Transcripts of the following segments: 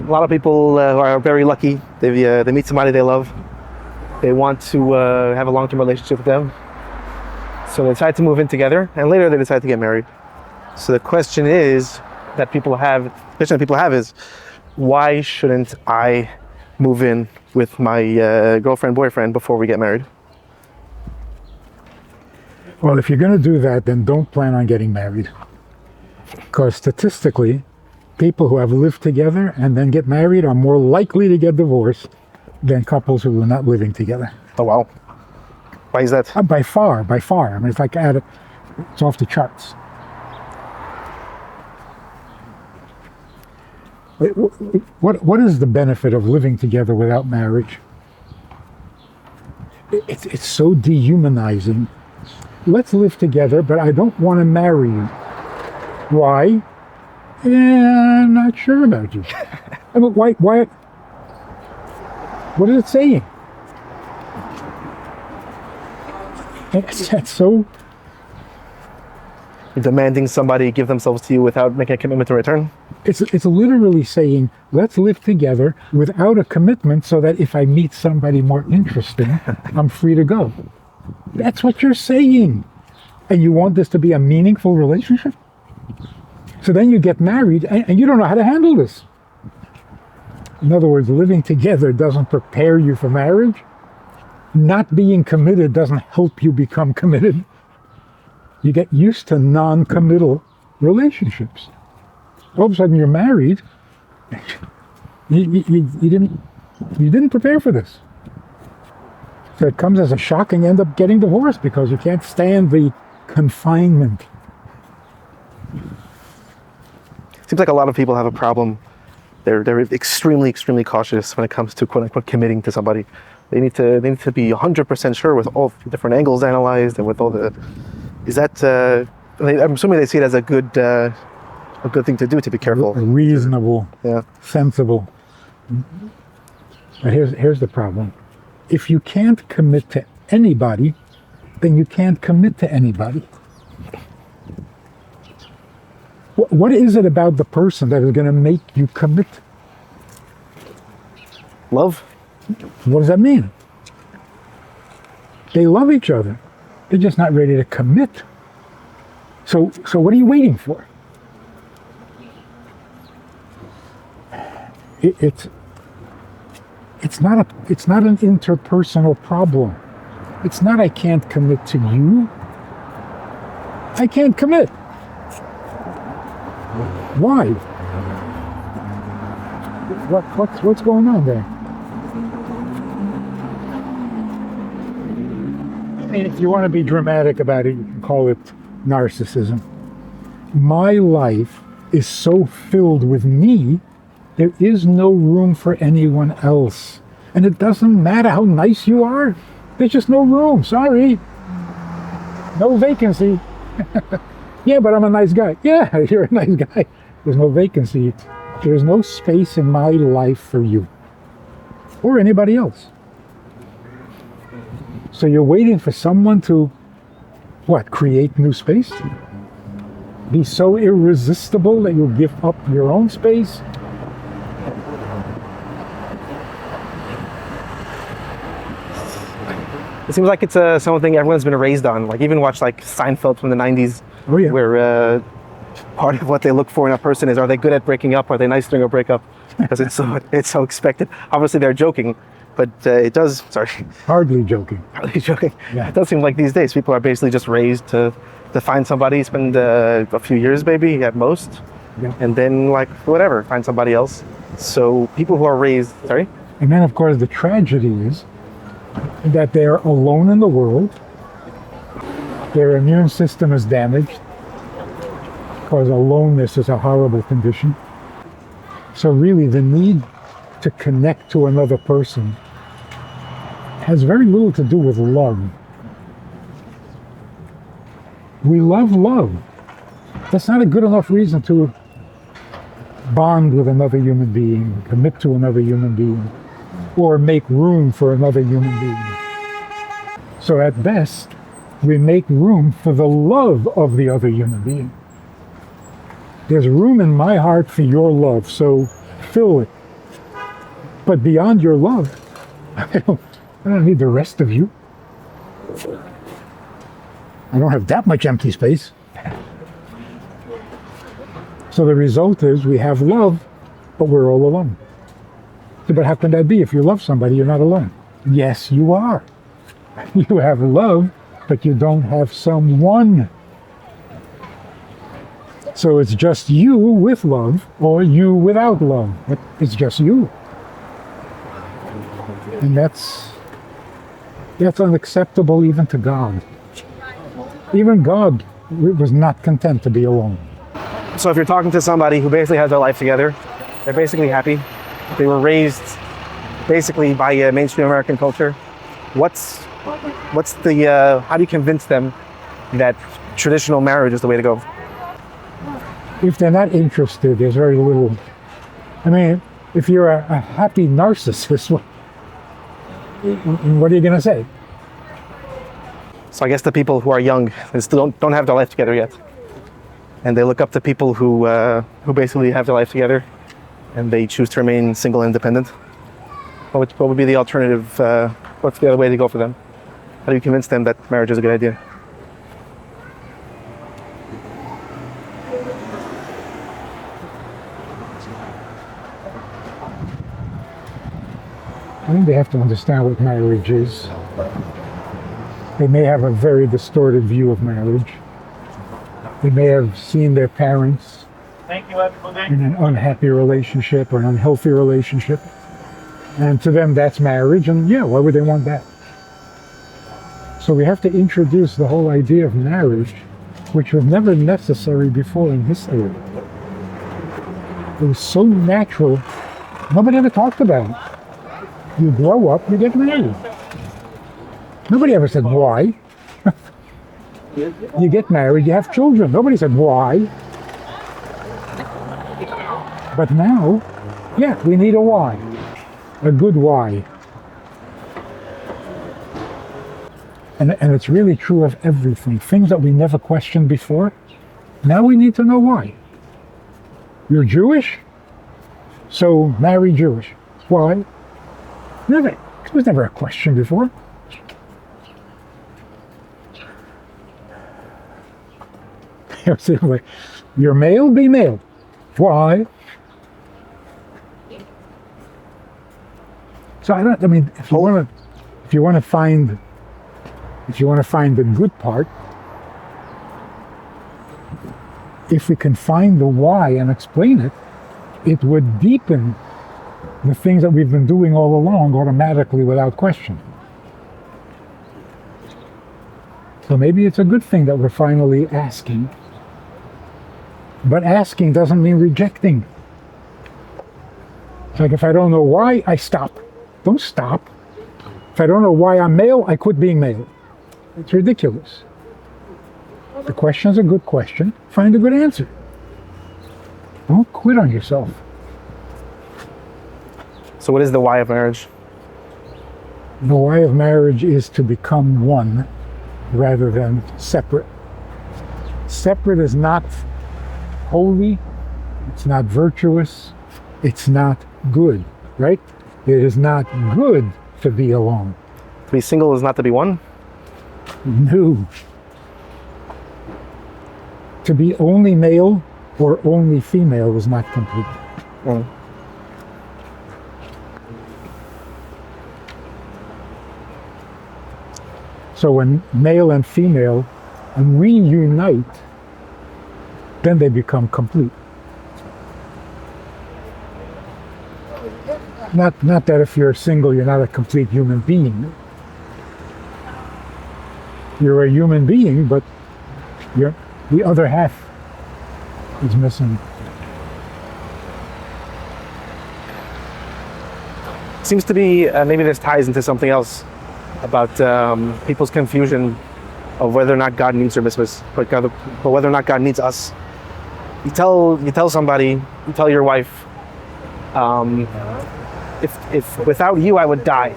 A lot of people are very lucky. They meet somebody they love. They want to have a long-term relationship with them. So they decide to move in together, and later they decide to get married. So the question that people have is, why shouldn't I move in with my girlfriend, boyfriend before we get married? Well, if you're going to do that, then don't plan on getting married. Because statistically, people who have lived together and then get married are more likely to get divorced than couples who are not living together. Oh, wow. Why is that? By far. I mean, it's like it's off the charts. What is the benefit of living together without marriage? It's so dehumanizing. Let's live together, but I don't want to marry you. Why? I'm not sure about you. I mean, why? What is it saying? That's so... You're demanding somebody give themselves to you without making a commitment to return? It's literally saying, let's live together without a commitment so that if I meet somebody more interesting, I'm free to go. That's what you're saying. And you want this to be a meaningful relationship? So then you get married and you don't know how to handle this. In other words, living together doesn't prepare you for marriage. Not being committed doesn't help you become committed. You get used to non-committal relationships. All of a sudden you're married. You didn't prepare for this. So it comes as a shock and you end up getting divorced because you can't stand the confinement. Seems like a lot of people have a problem. They're extremely, extremely cautious when it comes to quote unquote committing to somebody. They need to be 100% sure with all the different angles analyzed and with all the. Is that? I'm assuming they see it as a good thing to do, to be careful. Reasonable. Yeah. Sensible. But here's the problem. If you can't commit to anybody, then you can't commit to anybody. What is it about the person that is going to make you commit? Love? What does that mean? They love each other. They're just not ready to commit. So what are you waiting for? It's not an interpersonal problem. It's not I can't commit to you. I can't commit. Why? What's going on there? I mean, if you want to be dramatic about it, you can call it narcissism. My life is so filled with me, there is no room for anyone else. And it doesn't matter how nice you are. There's just no room. Sorry. No vacancy. Yeah, but I'm a nice guy. Yeah, you're a nice guy. There's no vacancy. There's no space in my life for you. Or anybody else. So you're waiting for someone to, create new space? Be so irresistible that you'll give up your own space? It seems like it's something everyone's been raised on. Like even watch like Seinfeld from the 90s, where part of what they look for in a person is, are they good at breaking up? Are they nice during a breakup? Because it's so expected. Obviously they're joking, but it does. Sorry. Hardly joking. Hardly joking. Yeah. It does seem like these days people are basically just raised to find somebody, spend a few years maybe at most, and then whatever, find somebody else. So people who are raised, sorry. And then of course the tragedy is that they're alone in the world. Their immune system is damaged because aloneness is a horrible condition. So really the need to connect to another person has very little to do with love. We love love. That's not a good enough reason to bond with another human being, commit to another human being, or make room for another human being. So at best, we make room for the love of the other human being. There's room in my heart for your love, so fill it But beyond your love, I don't need the rest of you. I don't have that much empty space. So the result is we have love, but we're all alone. So, but how can that be? If you love somebody, you're not alone. Yes, you are. You have love, but you don't have someone. So it's just you with love, or you without love. But it's just you. And that's unacceptable even to God. Even God was not content to be alone. So if you're talking to somebody who basically has their life together, they're basically happy, they were raised basically by mainstream American culture, what's the, how do you convince them that traditional marriage is the way to go? If they're not interested, there's very little. I mean, if you're a happy narcissist, what are you going to say? So I guess the people who are young, they still don't have their life together yet. And they look up to people who basically have their life together, and they choose to remain single and independent. What would be the alternative? What's the other way to go for them? How do you convince them that marriage is a good idea? I think they have to understand what marriage is. They may have a very distorted view of marriage. They may have seen their parents in an unhappy relationship or an unhealthy relationship. And to them, that's marriage. And yeah, why would they want that? So we have to introduce the whole idea of marriage, which was never necessary before in history. It was so natural. Nobody ever talked about it. You grow up, you get married. Nobody ever said why. You get married, you have children. Nobody said why. But now, yeah, we need a why. A good why. And it's really true of everything. Things that we never questioned before, now we need to know why. You're Jewish? So marry Jewish. Why? Never. It was never a question before. You're male, be male. Why? So I mean, if you want to find the good part, if we can find the why and explain it, it would deepen the things that we've been doing all along automatically without question. So maybe it's a good thing that we're finally asking. But asking doesn't mean rejecting. It's like if I don't know why, I stop. Don't stop. If I don't know why I'm male, I quit being male. It's ridiculous. The question's a good question. Find a good answer. Don't quit on yourself. So what is the why of marriage? The why of marriage is to become one rather than separate. Separate is not holy, it's not virtuous, it's not good, right? It is not good to be alone. To be single is not to be one? No. To be only male or only female is not complete. Mm. So when male and female reunite, then they become complete. Not that if you're single, you're not a complete human being. You're a human being, but the other half is missing. Seems to be, maybe this ties into something else about people's confusion of whether or not God needs their mitzvahs, but whether or not God needs us. You tell somebody, you tell your wife, if without you I would die.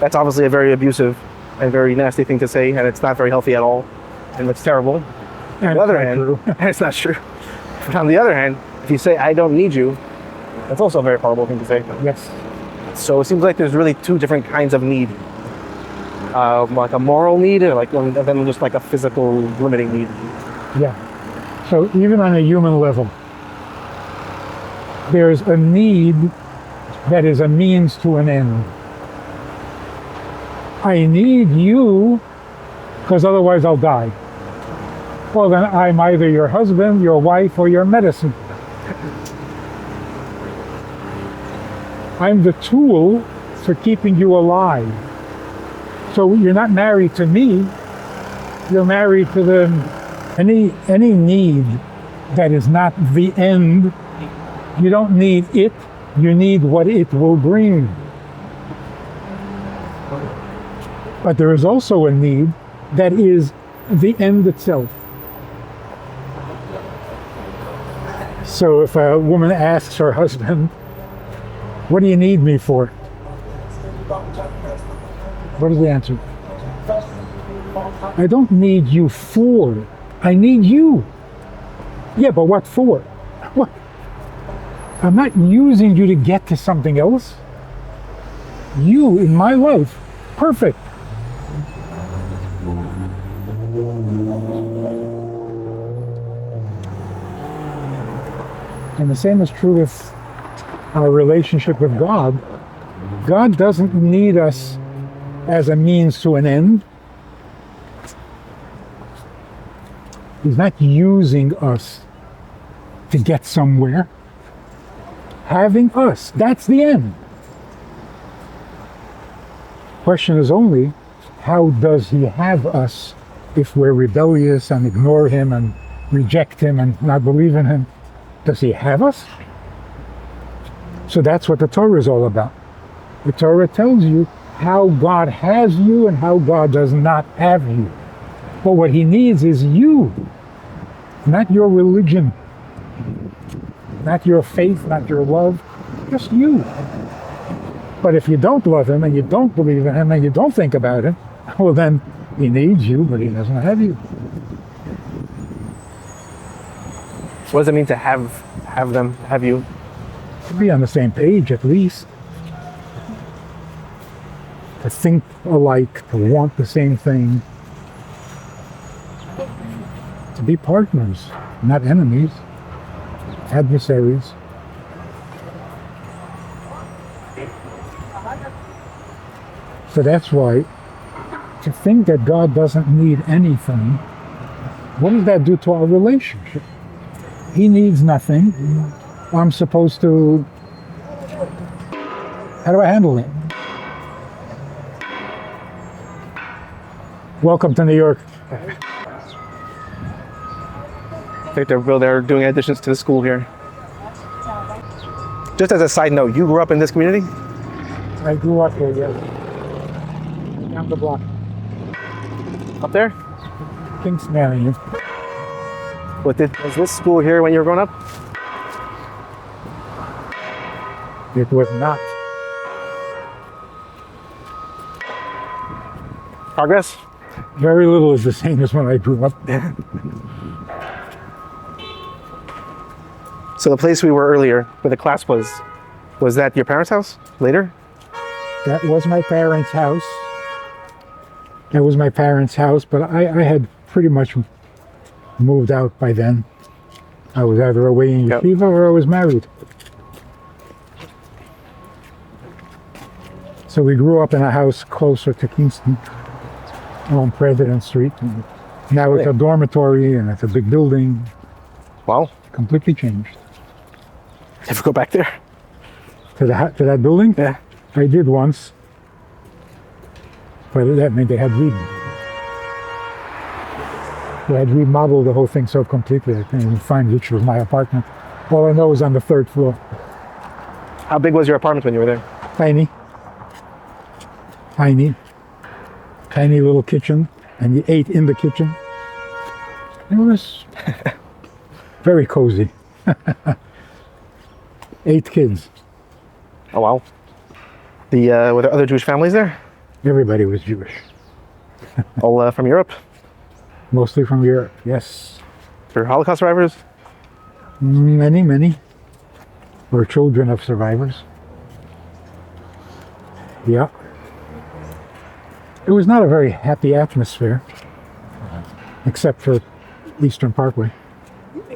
That's obviously a very abusive and very nasty thing to say, and it's not very healthy at all, and it's terrible. On the other hand, it's not true. But on the other hand, if you say I don't need you, that's also a very horrible thing to say. Yes. So it seems like there's really two different kinds of need. Like a moral need, and then just like a physical limiting need. Yeah. So even on a human level, there's a need that is a means to an end. I need you because otherwise I'll die. Well, then I'm either your husband, your wife, or your medicine. I'm the tool for keeping you alive. So you're not married to me, you're married to any need that is not the end. You don't need it, you need what it will bring. But there is also a need that is the end itself. So if a woman asks her husband, "What do you need me for?" What is the answer? "I don't need you for, I need you." Yeah, but what for? What? I'm not using you to get to something else. You in my life, perfect. And the same is true with our relationship with God. God doesn't need us as a means to an end. He's not using us to get somewhere. Having us, that's the end. Question is only, how does he have us if we're rebellious and ignore him and reject him and not believe in him? Does he have us? So that's what the Torah is all about. The Torah tells you how God has you and how God does not have you. But what he needs is you, not your religion, not your faith, not your love, just you. But if you don't love him and you don't believe in him and you don't think about him, well then he needs you, but he doesn't have you. What does it mean to have you? To be on the same page at least. To think alike, to want the same thing. To be partners, not enemies, adversaries. So that's why, to think that God doesn't need anything, what does that do to our relationship? He needs nothing. I'm supposed to... How do I handle it? Welcome to New York. I think they're doing additions to the school here. Just as a side note, you grew up in this community? I grew up here, yes. Down the block. Up there? Kingston Avenue. Was this school here when you were growing up? It was not. Progress? Very little is the same as when I grew up. So the place we were earlier, where the class was that your parents' house later? That was my parents' house. That was my parents' house, but I had pretty much moved out by then. I was either away in yeshiva or I was married. So we grew up in a house closer to Kingston, on President Street. And now it's a dormitory and it's a big building. Wow. Completely changed. Ever go back there? To that building? Yeah. I did once. But that meant they had remodeled the whole thing so completely I couldn't even find which was my apartment. All I know is on the 3rd floor. How big was your apartment when you were there? Tiny. Tiny little kitchen, and you ate in the kitchen. It was very cozy. 8 kids. Oh wow. Were there other Jewish families there? Everybody was Jewish. All from Europe? Mostly from Europe, yes. For Holocaust survivors? Many were children of survivors. Yeah. It was not a very happy atmosphere, except for Eastern Parkway.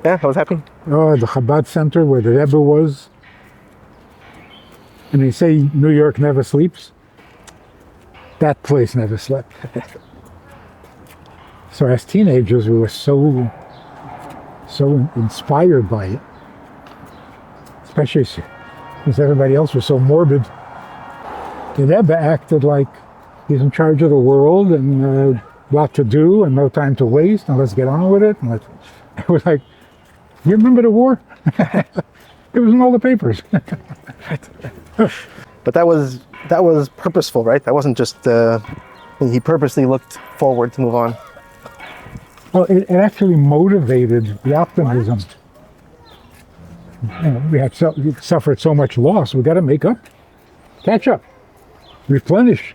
Yeah, I was happy. Oh, the Chabad Center where the Rebbe was. And they say New York never sleeps. That place never slept. So as teenagers, we were so inspired by it. Especially since everybody else was so morbid. The Rebbe acted like he's in charge of the world and a lot to do and no time to waste and let's get on with it. And it was like, you remember the war? It was in all the papers. But that was purposeful, right? That wasn't just he purposely looked forward to move on. Well, it actually motivated the optimism. You know, we suffered so much loss. We got to make up, catch up, replenish,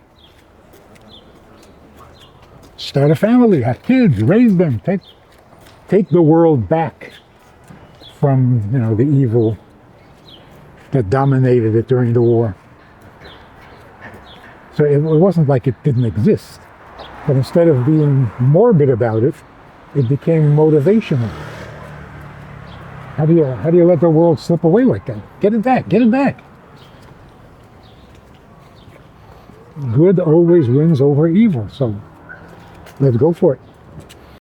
start a family, have kids, raise them, take the world back from the evil that dominated it during the war. So it wasn't like it didn't exist, but instead of being morbid about it, it became motivational. How do you let the world slip away like that? Get it back, get it back. Good always wins over evil, so let's go for it.